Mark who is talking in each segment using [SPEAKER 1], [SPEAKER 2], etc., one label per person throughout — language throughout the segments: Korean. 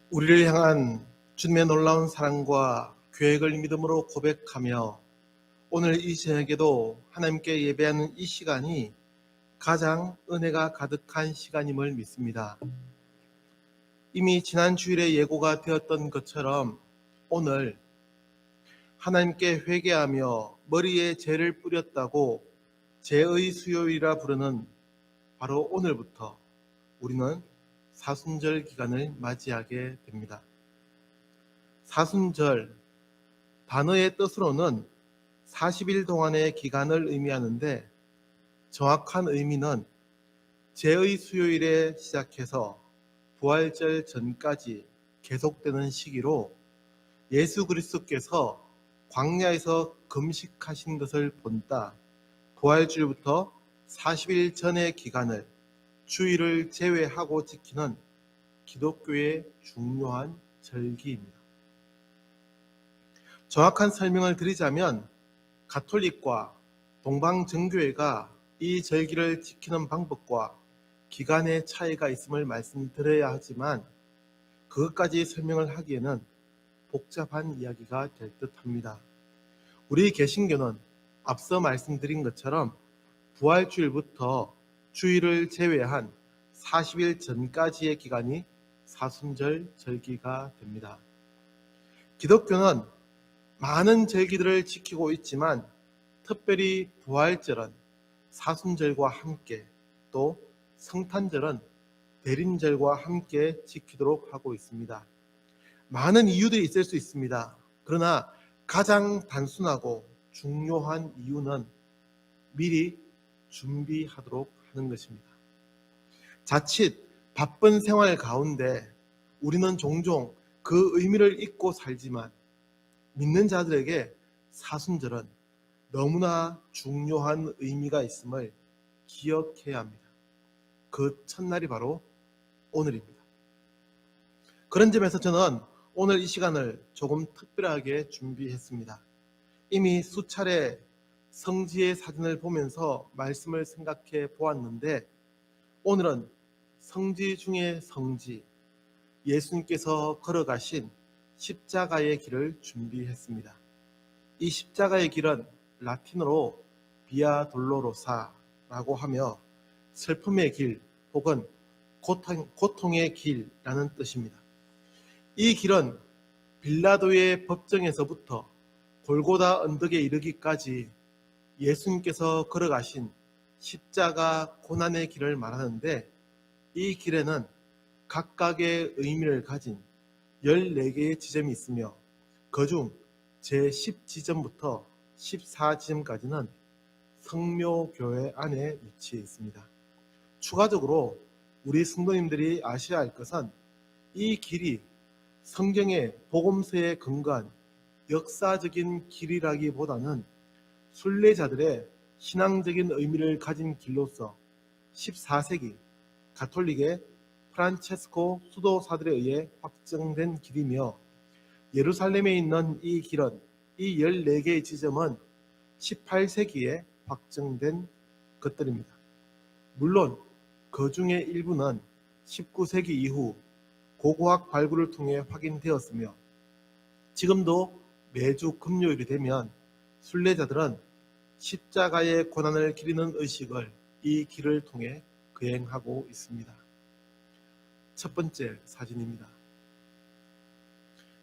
[SPEAKER 1] 우리를 향한 주님의 놀라운 사랑과 계획을 믿음으로 고백하며 오늘 이 저녁에도 하나님께 예배하는 이 시간이 가장 은혜가 가득한 시간임을 믿습니다. 이미 지난 주일에 예고가 되었던 것처럼 오늘 하나님께 회개하며 머리에 죄를 뿌렸다고 죄의 수요일이라 부르는 바로 오늘부터 우리는 사순절 기간을 맞이하게 됩니다. 사순절 단어의 뜻으로는 40일 동안의 기간을 의미하는데 정확한 의미는 죄의 수요일에 시작해서 부활절 전까지 계속되는 시기로 예수 그리스도께서 광야에서 금식하신 것을 본따 부활주일부터 40일 전의 기간을 주일을 제외하고 지키는 기독교의 중요한 절기입니다. 정확한 설명을 드리자면 가톨릭과 동방정교회가 이 절기를 지키는 방법과 기간의 차이가 있음을 말씀드려야 하지만 그것까지 설명을 하기에는 복잡한 이야기가 될 듯합니다. 우리 개신교는 앞서 말씀드린 것처럼 부활주일부터 주일을 제외한 40일 전까지의 기간이 사순절 절기가 됩니다. 기독교는 많은 절기들을 지키고 있지만 특별히 부활절은 사순절과 함께 또 성탄절은 대림절과 함께 지키도록 하고 있습니다. 많은 이유들이 있을 수 있습니다. 그러나 가장 단순하고 중요한 이유는 미리 준비하도록 하는 것입니다. 자칫 바쁜 생활 가운데 우리는 종종 그 의미를 잊고 살지만 믿는 자들에게 사순절은 너무나 중요한 의미가 있음을 기억해야 합니다. 그 첫날이 바로 오늘입니다. 그런 점에서 저는 오늘 이 시간을 조금 특별하게 준비했습니다. 이미 수차례 성지의 사진을 보면서 말씀을 생각해 보았는데 오늘은 성지 중의 성지, 예수님께서 걸어가신 십자가의 길을 준비했습니다. 이 십자가의 길은 라틴어로 비아 돌로로사라고 하며 슬픔의 길 혹은 고통의 길이라는 뜻입니다. 이 길은 빌라도의 법정에서부터 골고다 언덕에 이르기까지 예수님께서 걸어가신 십자가 고난의 길을 말하는데 이 길에는 각각의 의미를 가진 14개의 지점이 있으며 그중 제10지점부터 14지점까지는 성묘교회 안에 위치해 있습니다. 추가적으로 우리 성도님들이 아셔야 할 것은 이 길이 성경의 복음서에 근거한 역사적인 길이라기보다는 순례자들의 신앙적인 의미를 가진 길로서 14세기 가톨릭의 프란체스코 수도사들에 의해 확정된 길이며 예루살렘에 있는 이 길은 이 14개의 지점은 18세기에 확정된 것들입니다. 물론 그 중에 일부는 19세기 이후 고고학 발굴을 통해 확인되었으며 지금도 매주 금요일이 되면 순례자들은 십자가의 고난을 기리는 의식을 이 길을 통해 거행하고 있습니다. 첫 번째 사진입니다.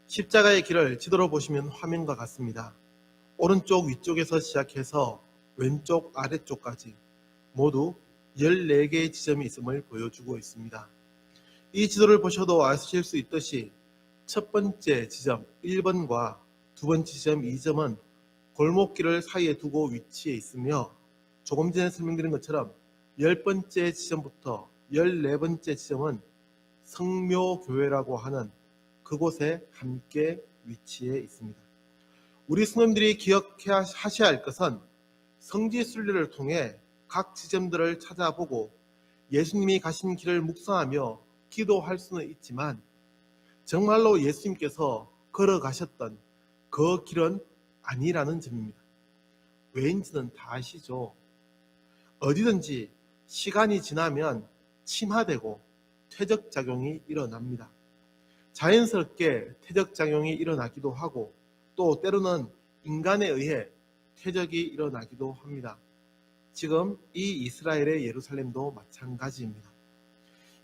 [SPEAKER 1] 십자가의 길을 지도로 보시면 화면과 같습니다. 오른쪽 위쪽에서 시작해서 왼쪽 아래쪽까지 모두 14개의 지점이 있음을 보여주고 있습니다. 이 지도를 보셔도 아실 수 있듯이 첫 번째 지점 1번과 두 번째 지점 2점은 골목길을 사이에 두고 위치해 있으며 조금 전에 설명드린 것처럼 10번째 지점부터 14번째 지점은 성묘교회라고 하는 그곳에 함께 위치해 있습니다. 우리 성도님들이 기억하셔야 할 것은 성지 순례를 통해 각 지점들을 찾아보고 예수님이 가신 길을 묵상하며 기도할 수는 있지만 정말로 예수님께서 걸어가셨던 그 길은 아니라는 점입니다. 왜인지는 다 아시죠? 어디든지 시간이 지나면 침하되고 퇴적작용이 일어납니다. 자연스럽게 퇴적작용이 일어나기도 하고 또 때로는 인간에 의해 퇴적이 일어나기도 합니다. 지금 이 이스라엘의 예루살렘도 마찬가지입니다.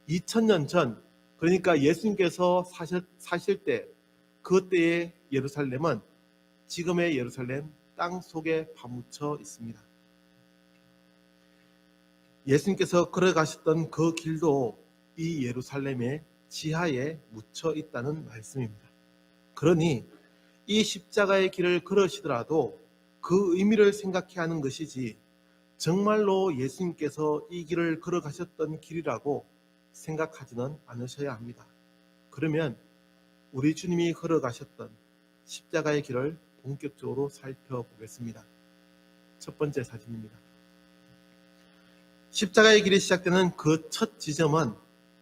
[SPEAKER 1] 2000년 전, 그러니까 예수님께서 사실 때, 그때의 예루살렘은 지금의 예루살렘 땅 속에 파묻혀 있습니다. 예수님께서 걸어가셨던 그 길도 이 예루살렘의 지하에 묻혀 있다는 말씀입니다. 그러니 이 십자가의 길을 걸으시더라도 그 의미를 생각해야 하는 것이지 정말로 예수님께서 이 길을 걸어가셨던 길이라고 생각하지는 않으셔야 합니다. 그러면 우리 주님이 걸어가셨던 십자가의 길을 본격적으로 살펴보겠습니다. 첫 번째 사진입니다. 십자가의 길이 시작되는 그 첫 지점은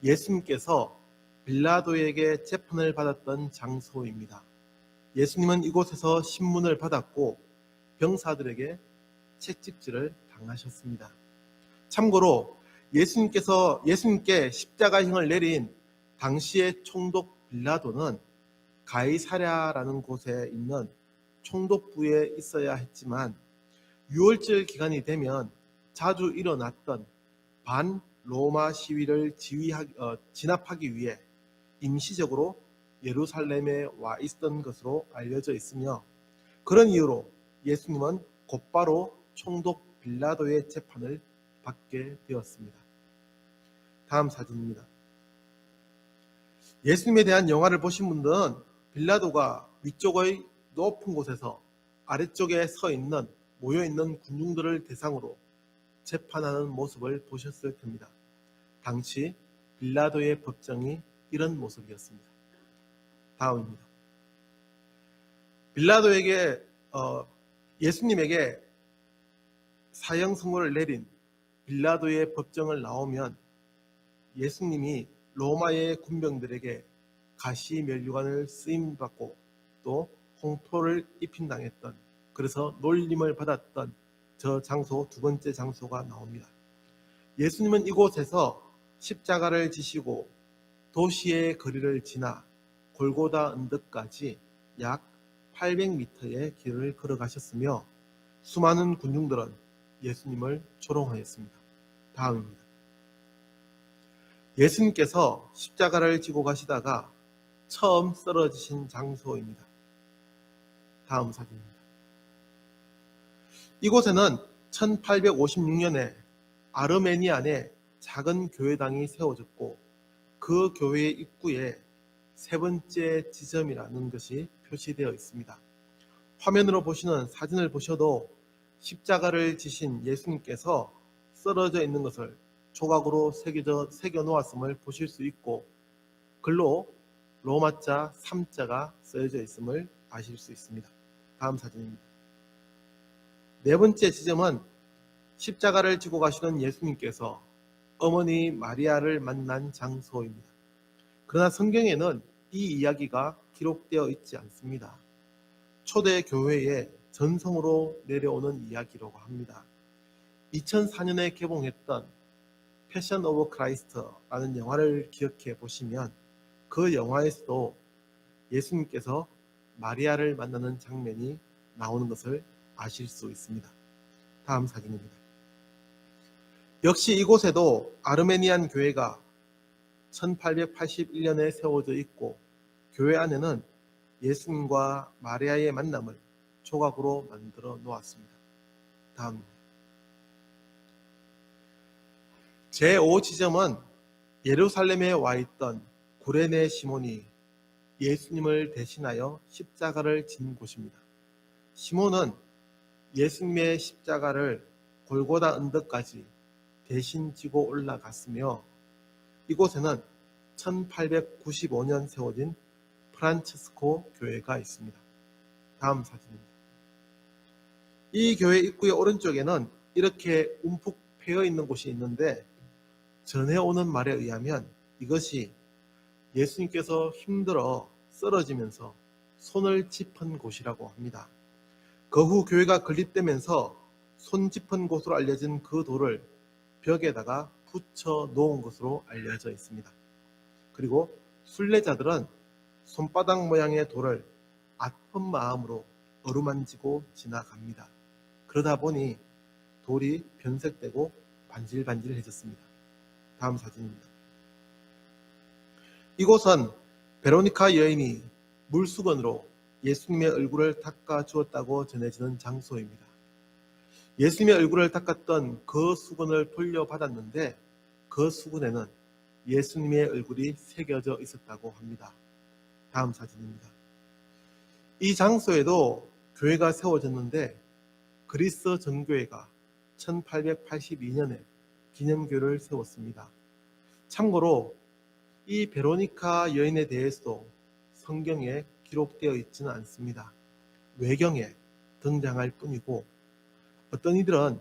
[SPEAKER 1] 예수님께서 빌라도에게 재판을 받았던 장소입니다. 예수님은 이곳에서 신문을 받았고 병사들에게 채찍질을 당하셨습니다. 참고로 예수님께 십자가형을 내린 당시의 총독 빌라도는 가이사랴라는 곳에 있는 총독부에 있어야 했지만 6월절 기간이 되면 자주 일어났던 반 로마 시위를 진압하기 위해 임시적으로 예루살렘에 와 있었던 것으로 알려져 있으며 그런 이유로 예수님은 곧바로 총독 빌라도의 재판을 받게 되었습니다. 다음 사진입니다. 예수님에 대한 영화를 보신 분들은 빌라도가 위쪽의 높은 곳에서 아래쪽에 모여 있는 군중들을 대상으로 재판하는 모습을 보셨을 겁니다. 당시 빌라도의 법정이 이런 모습이었습니다. 다음입니다. 빌라도에게 예수님에게 사형 선고를 내린 빌라도의 법정을 나오면 예수님이 로마의 군병들에게 가시면류관을 쓰임받고 또 홍토를 입힌당했던, 그래서 놀림을 받았던 저 장소, 두 번째 장소가 나옵니다. 예수님은 이곳에서 십자가를 지시고 도시의 거리를 지나 골고다 언덕까지 약 800m의 길을 걸어가셨으며 수많은 군중들은 예수님을 조롱하였습니다. 다음입니다. 예수님께서 십자가를 지고 가시다가 처음 쓰러지신 장소입니다. 다음 사진입니다. 이곳에는 1856년에 아르메니안에 작은 교회당이 세워졌고 그 교회의 입구에 세 번째 지점이라는 것이 표시되어 있습니다. 화면으로 보시는 사진을 보셔도 십자가를 지신 예수님께서 쓰러져 있는 것을 조각으로 새겨 놓았음을 보실 수 있고 글로 로마자 3자가 쓰여져 있음을 아실 수 있습니다. 다음 사진입니다. 네 번째 지점은 십자가를 지고 가시는 예수님께서 어머니 마리아를 만난 장소입니다. 그러나 성경에는 이 이야기가 기록되어 있지 않습니다. 초대 교회의 전성으로 내려오는 이야기라고 합니다. 2004년에 개봉했던 패션 오브 크라이스트라는 영화를 기억해 보시면 그 영화에서도 예수님께서 마리아를 만나는 장면이 나오는 것을 아실 수 있습니다. 다음 사진입니다. 역시 이곳에도 아르메니안 교회가 1881년에 세워져 있고 교회 안에는 예수님과 마리아의 만남을 조각으로 만들어 놓았습니다. 다음입니다. 제5지점은 예루살렘에 와 있던 구레네 시몬이 예수님을 대신하여 십자가를 진 곳입니다. 시몬은 예수님의 십자가를 골고다 언덕까지 대신 지고 올라갔으며 이곳에는 1895년 세워진 프란치스코 교회가 있습니다. 다음 사진입니다. 이 교회 입구의 오른쪽에는 이렇게 움푹 패여 있는 곳이 있는데 전해오는 말에 의하면 이것이 예수님께서 힘들어 쓰러지면서 손을 짚은 곳이라고 합니다. 그 후 교회가 건립되면서 손 짚은 곳으로 알려진 그 돌을 벽에다가 붙여 놓은 것으로 알려져 있습니다. 그리고 순례자들은 손바닥 모양의 돌을 아픈 마음으로 어루만지고 지나갑니다. 그러다 보니 돌이 변색되고 반질반질해졌습니다. 다음 사진입니다. 이곳은 베로니카 여인이 물수건으로 예수님의 얼굴을 닦아 주었다고 전해지는 장소입니다. 예수님의 얼굴을 닦았던 그 수건을 돌려받았는데 그 수건에는 예수님의 얼굴이 새겨져 있었다고 합니다. 다음 사진입니다. 이 장소에도 교회가 세워졌는데 그리스 정교회가 1882년에 기념교를 세웠습니다. 참고로 이 베로니카 여인에 대해서도 성경에 기록되어 있지는 않습니다. 외경에 등장할 뿐이고 어떤 이들은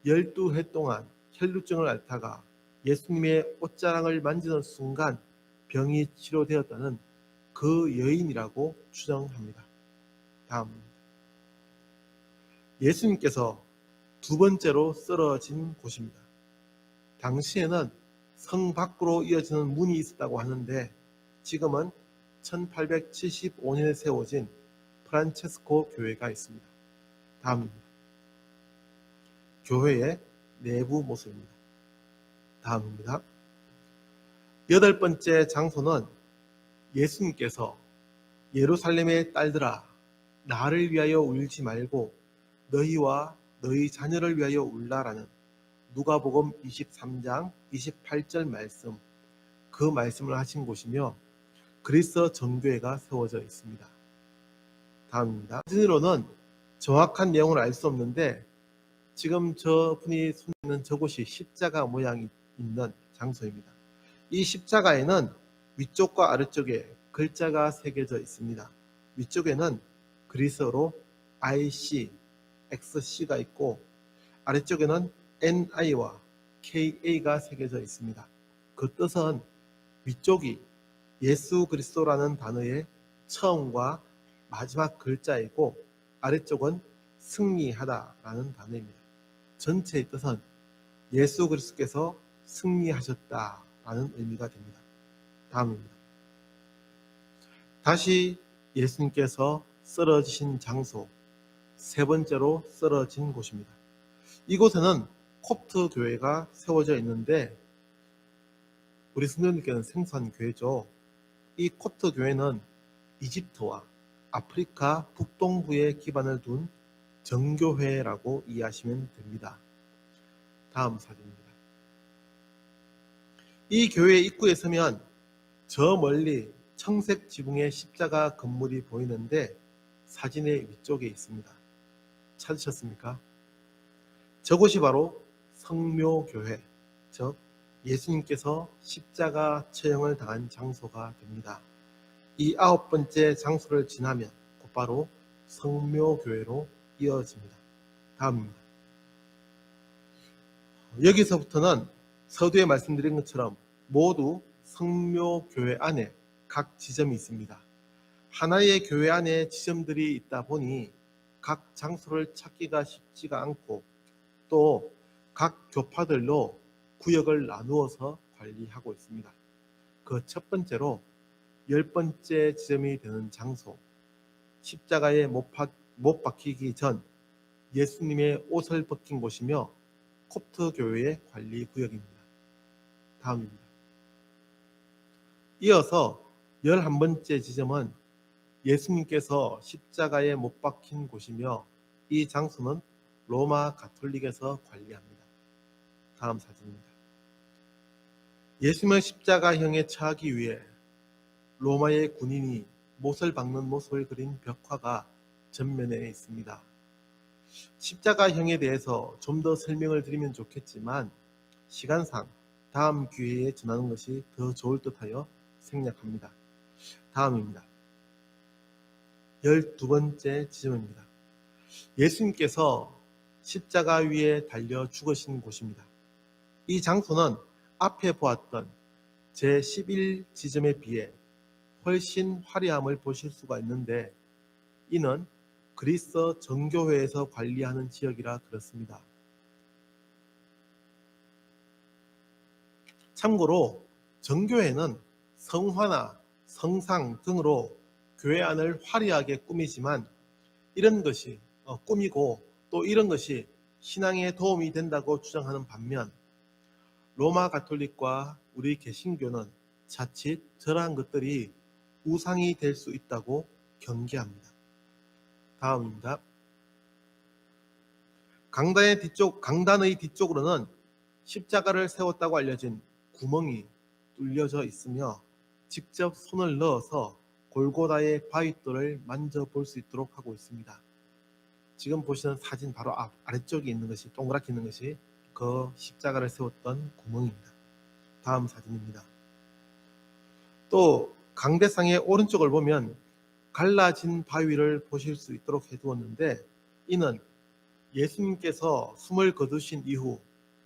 [SPEAKER 1] 12해 동안 혈루증을 앓다가 예수님의 옷자락을 만지는 순간 병이 치료되었다는 그 여인이라고 추정합니다. 다음입니다. 예수님께서 두 번째로 쓰러진 곳입니다. 당시에는 성 밖으로 이어지는 문이 있었다고 하는데 지금은 1875년에 세워진 프란체스코 교회가 있습니다. 다음입니다. 교회의 내부 모습입니다. 다음입니다. 여덟 번째 장소는 예수님께서 예루살렘의 딸들아 나를 위하여 울지 말고 너희와 너희 자녀를 위하여 울라라는 누가복음 23장 28절 말씀, 그 말씀을 하신 곳이며 그리스 정교회가 세워져 있습니다. 다음입니다. 사진으로는 정확한 내용을 알 수 없는데 지금 저분이 손에 있는 저곳이 십자가 모양이 있는 장소입니다. 이 십자가에는 위쪽과 아래쪽에 글자가 새겨져 있습니다. 위쪽에는 그리스어로 IC, XC가 있고 아래쪽에는 NI와 KA가 새겨져 있습니다. 그 뜻은 위쪽이 예수 그리스도라는 단어의 처음과 마지막 글자이고 아래쪽은 승리하다라는 단어입니다. 전체의 뜻은 예수 그리스도께서 승리하셨다라는 의미가 됩니다. 다음입니다. 다시 예수님께서 쓰러지신 장소, 세 번째로 쓰러진 곳입니다. 이곳에는 콥트 교회가 세워져 있는데 우리 성도님께는 생소한 교회죠. 이 콥트 교회는 이집트와 아프리카 북동부에 기반을 둔 정교회라고 이해하시면 됩니다. 다음 사진입니다. 이 교회 입구에 서면 저 멀리 청색 지붕의 십자가 건물이 보이는데 사진의 위쪽에 있습니다. 찾으셨습니까? 저곳이 바로 성묘교회, 즉 예수님께서 십자가 처형을 당한 장소가 됩니다. 이 아홉 번째 장소를 지나면 곧바로 성묘교회로 이어집니다. 다음입니다. 여기서부터는 서두에 말씀드린 것처럼 모두 성묘교회 안에 각 지점이 있습니다. 하나의 교회 안에 지점들이 있다 보니 각 장소를 찾기가 쉽지가 않고 또 각 교파들로 구역을 나누어서 관리하고 있습니다. 그 첫 번째로 10번째 지점이 되는 장소, 십자가에 못 박히기 전 예수님의 옷을 벗긴 곳이며 콥트 교회의 관리 구역입니다. 다음입니다. 이어서 11번째 지점은 예수님께서 십자가에 못 박힌 곳이며 이 장소는 로마 가톨릭에서 관리합니다. 다음 사진입니다. 예수님을 십자가형에 처하기 위해 로마의 군인이 못을 박는 모습을 그린 벽화가 전면에 있습니다. 십자가형에 대해서 좀 더 설명을 드리면 좋겠지만 시간상 다음 기회에 전하는 것이 더 좋을 듯하여 생략합니다. 다음입니다. 12번째 지점입니다. 예수님께서 십자가 위에 달려 죽으신 곳입니다. 이 장소는 앞에 보았던 제11지점에 비해 훨씬 화려함을 보실 수가 있는데 이는 그리스 정교회에서 관리하는 지역이라 그렇습니다. 참고로 정교회는 성화나 성상 등으로 교회 안을 화려하게 꾸미지만 이런 것이 꾸미고 또 이런 것이 신앙에 도움이 된다고 주장하는 반면 로마 가톨릭과 우리 개신교는 자칫 저러한 것들이 우상이 될 수 있다고 경계합니다. 다음입니다. 강단의 뒤쪽으로는 십자가를 세웠다고 알려진 구멍이 뚫려져 있으며 직접 손을 넣어서 골고다의 바윗돌을 만져볼 수 있도록 하고 있습니다. 지금 보시는 사진 바로 아래쪽에 있는 것이 동그랗게 있는 것이 그 십자가를 세웠던 구멍입니다. 다음 사진입니다. 또 강대상의 오른쪽을 보면 갈라진 바위를 보실 수 있도록 해두었는데 이는 예수님께서 숨을 거두신 이후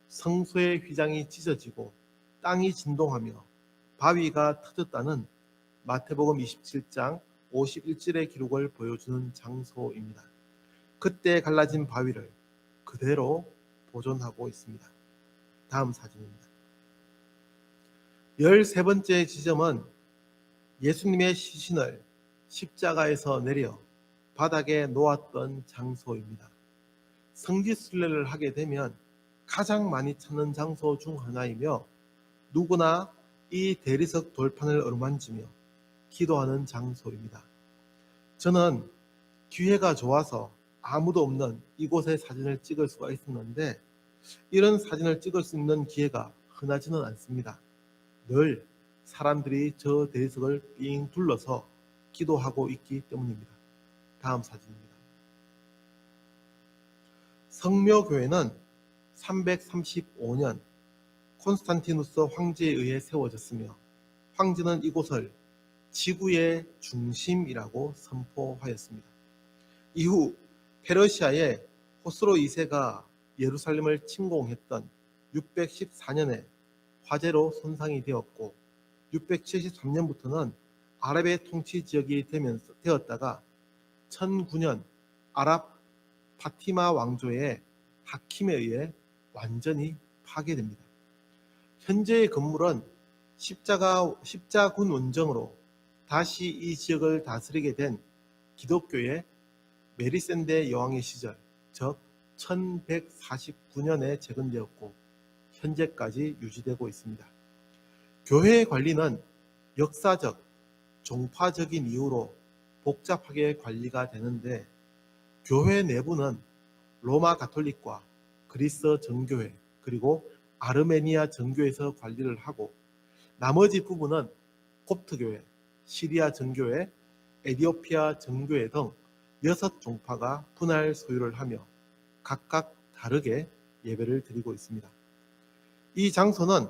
[SPEAKER 1] 성소의 휘장이 찢어지고 땅이 진동하며 바위가 터졌다는 마태복음 27장 51절의 기록을 보여주는 장소입니다. 그때 갈라진 바위를 그대로 보존하고 있습니다. 다음 사진입니다. 13번째 지점은 예수님의 시신을 십자가에서 내려 바닥에 놓았던 장소입니다. 성지순례를 하게 되면 가장 많이 찾는 장소 중 하나이며 누구나 이 대리석 돌판을 어루만지며 기도하는 장소입니다. 저는 기회가 좋아서 아무도 없는 이곳의 사진을 찍을 수가 있었는데 이런 사진을 찍을 수 있는 기회가 흔하지는 않습니다. 늘 사람들이 저 대리석을 삥 둘러서 기도하고 있기 때문입니다. 다음 사진입니다. 성묘교회는 335년 콘스탄티누스 황제에 의해 세워졌으며 황제는 이곳을 지구의 중심이라고 선포하였습니다. 이후 페르시아의 호스로 2세가 예루살렘을 침공했던 614년에 화재로 손상이 되었고 673년부터는 아랍의 통치 지역이 되었다가 1009년 아랍 파티마 왕조의 하킴에 의해 완전히 파괴됩니다. 현재의 건물은 십자군 원정으로 다시 이 지역을 다스리게 된 기독교의 메리센데 여왕의 시절, 즉 1149년에 재건되었고 현재까지 유지되고 있습니다. 교회의 관리는 역사적, 종파적인 이유로 복잡하게 관리가 되는데 교회 내부는 로마 가톨릭과 그리스 정교회 그리고 아르메니아 정교회에서 관리를 하고 나머지 부분은 콥트교회, 시리아 정교회, 에디오피아 정교회 등 6종파가 분할 소유를 하며 각각 다르게 예배를 드리고 있습니다. 이 장소는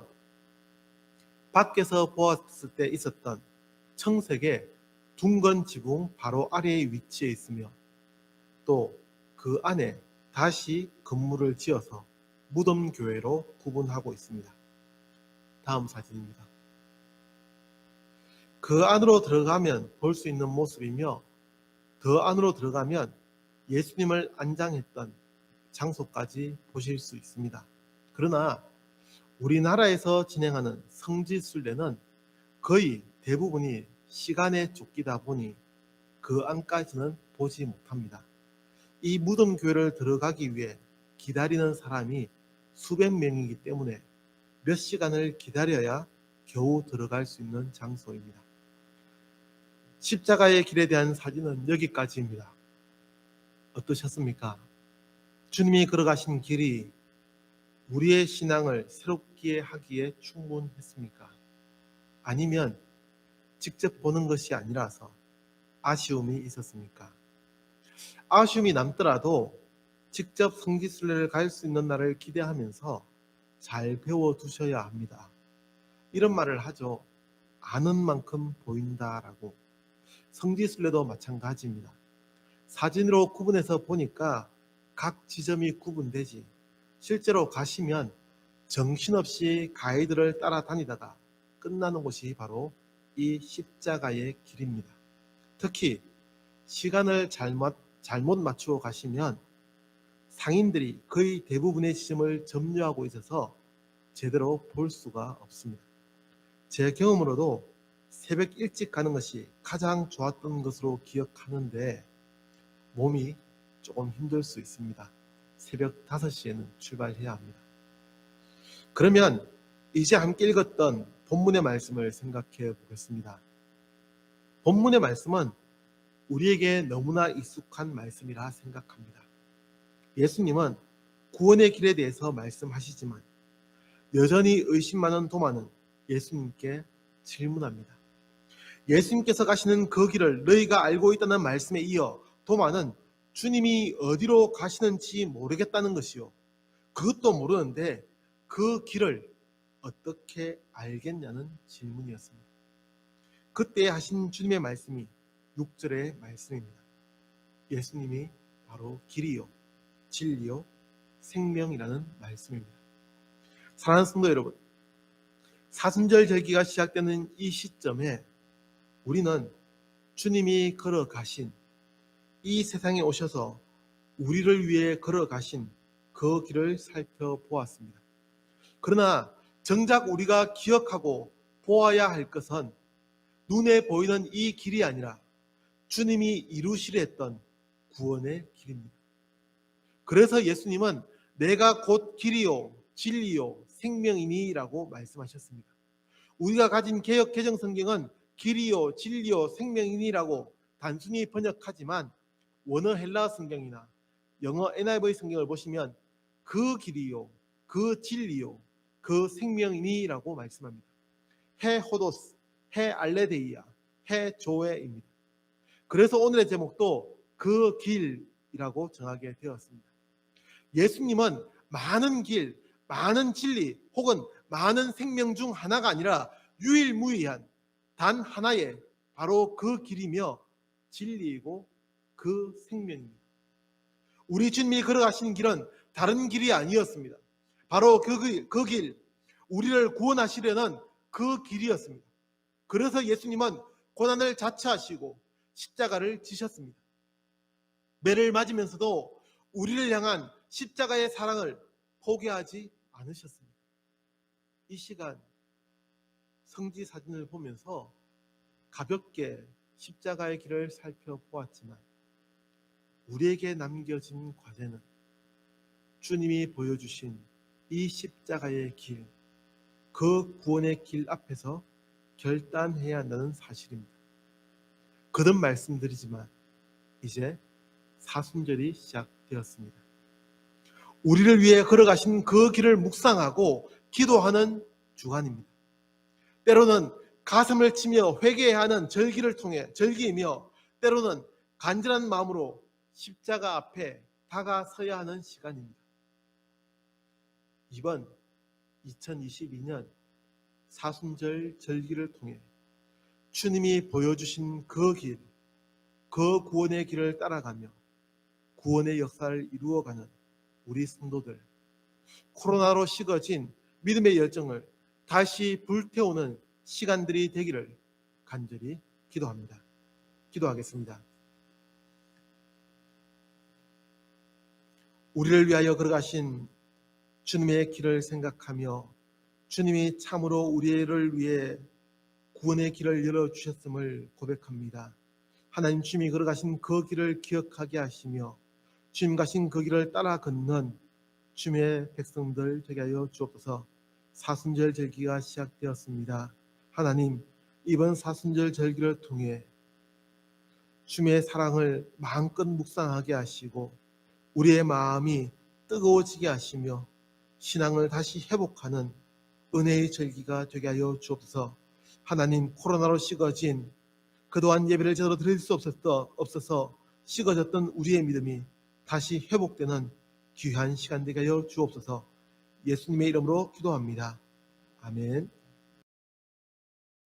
[SPEAKER 1] 밖에서 보았을 때 있었던 청색의 둥근 지붕 바로 아래에 위치해 있으며 또 그 안에 다시 건물을 지어서 무덤교회로 구분하고 있습니다. 다음 사진입니다. 그 안으로 들어가면 볼 수 있는 모습이며 더 안으로 들어가면 예수님을 안장했던 장소까지 보실 수 있습니다. 그러나 우리나라에서 진행하는 성지순례는 거의 대부분이 시간에 쫓기다 보니 그 안까지는 보지 못합니다. 이 무덤교회를 들어가기 위해 기다리는 사람이 수백 명이기 때문에 몇 시간을 기다려야 겨우 들어갈 수 있는 장소입니다. 십자가의 길에 대한 사진은 여기까지입니다. 어떠셨습니까? 주님이 걸어가신 길이 우리의 신앙을 새롭게 하기에 충분했습니까? 아니면 직접 보는 것이 아니라서 아쉬움이 있었습니까? 아쉬움이 남더라도 직접 성지순례를 갈 수 있는 날을 기대하면서 잘 배워두셔야 합니다. 이런 말을 하죠. 아는 만큼 보인다라고. 성지순례도 마찬가지입니다. 사진으로 구분해서 보니까 각 지점이 구분되지 실제로 가시면 정신없이 가이드를 따라다니다가 끝나는 곳이 바로 이 십자가의 길입니다. 특히 시간을 잘못 맞추어 가시면 상인들이 거의 대부분의 지점을 점유하고 있어서 제대로 볼 수가 없습니다. 제 경험으로도 새벽 일찍 가는 것이 가장 좋았던 것으로 기억하는데 몸이 조금 힘들 수 있습니다. 새벽 5시에는 출발해야 합니다. 그러면 이제 함께 읽었던 본문의 말씀을 생각해 보겠습니다. 본문의 말씀은 우리에게 너무나 익숙한 말씀이라 생각합니다. 예수님은 구원의 길에 대해서 말씀하시지만 여전히 의심 많은 도마는 예수님께 질문합니다. 예수님께서 가시는 그 길을 너희가 알고 있다는 말씀에 이어 도마는 주님이 어디로 가시는지 모르겠다는 것이요. 그것도 모르는데 그 길을 어떻게 알겠냐는 질문이었습니다. 그때 하신 주님의 말씀이 6절의 말씀입니다. 예수님이 바로 길이요, 진리요, 생명이라는 말씀입니다. 사랑하는 성도 여러분, 사순절 절기가 시작되는 이 시점에 우리는 주님이 걸어가신 이 세상에 오셔서 우리를 위해 걸어가신 그 길을 살펴보았습니다. 그러나 정작 우리가 기억하고 보아야 할 것은 눈에 보이는 이 길이 아니라 주님이 이루시려 했던 구원의 길입니다. 그래서 예수님은 내가 곧 길이요 진리요 생명이니 라고 말씀하셨습니다. 우리가 가진 개역 개정 성경은 길이요 진리요 생명이니 라고 단순히 번역하지만 원어 헬라어 성경이나 영어 NIV 성경을 보시면 그 길이요 그 진리요 그 생명이니 라고 말씀합니다. 해 호도스, 해 알레데이아, 해 조에입니다. 그래서 오늘의 제목도 그 길이라고 정하게 되었습니다. 예수님은 많은 길, 많은 진리 혹은 많은 생명 중 하나가 아니라 유일무이한 단 하나의 바로 그 길이며 진리이고 그 생명입니다. 우리 주님이 걸어가신 길은 다른 길이 아니었습니다. 바로 그 길, 우리를 구원하시려는 그 길이었습니다. 그래서 예수님은 고난을 자처하시고 십자가를 지셨습니다. 매를 맞으면서도 우리를 향한 십자가의 사랑을 포기하지 않으셨습니다. 이 시간 성지 사진을 보면서 가볍게 십자가의 길을 살펴보았지만 우리에게 남겨진 과제는 주님이 보여주신 이 십자가의 길, 그 구원의 길 앞에서 결단해야 한다는 사실입니다. 거듭 말씀드리지만 이제 사순절이 시작되었습니다. 우리를 위해 걸어가신 그 길을 묵상하고 기도하는 주간입니다. 때로는 가슴을 치며 회개해야 하는 절기이며 때로는 간절한 마음으로 십자가 앞에 다가서야 하는 시간입니다. 이번 2022년 사순절 절기를 통해 주님이 보여주신 그 길, 그 구원의 길을 따라가며 구원의 역사를 이루어가는 우리 성도들, 코로나로 식어진 믿음의 열정을 다시 불태우는 시간들이 되기를 간절히 기도합니다. 기도하겠습니다. 우리를 위하여 걸어가신 주님의 길을 생각하며 주님이 참으로 우리를 위해 구원의 길을 열어주셨음을 고백합니다. 하나님, 주님이 걸어가신 그 길을 기억하게 하시며 주님 가신 그 길을 따라 걷는 주님의 백성들 되게 하여 주옵소서. 사순절 절기가 시작되었습니다. 하나님, 이번 사순절 절기를 통해 주님의 사랑을 마음껏 묵상하게 하시고 우리의 마음이 뜨거워지게 하시며 신앙을 다시 회복하는 은혜의 절기가 되게 하여 주옵소서. 하나님, 코로나로 식어진 그동안 예배를 제대로 드릴 수 없어서 식어졌던 우리의 믿음이 다시 회복되는 귀한 시간 되게 하여 주옵소서. 예수님의 이름으로 기도합니다. 아멘.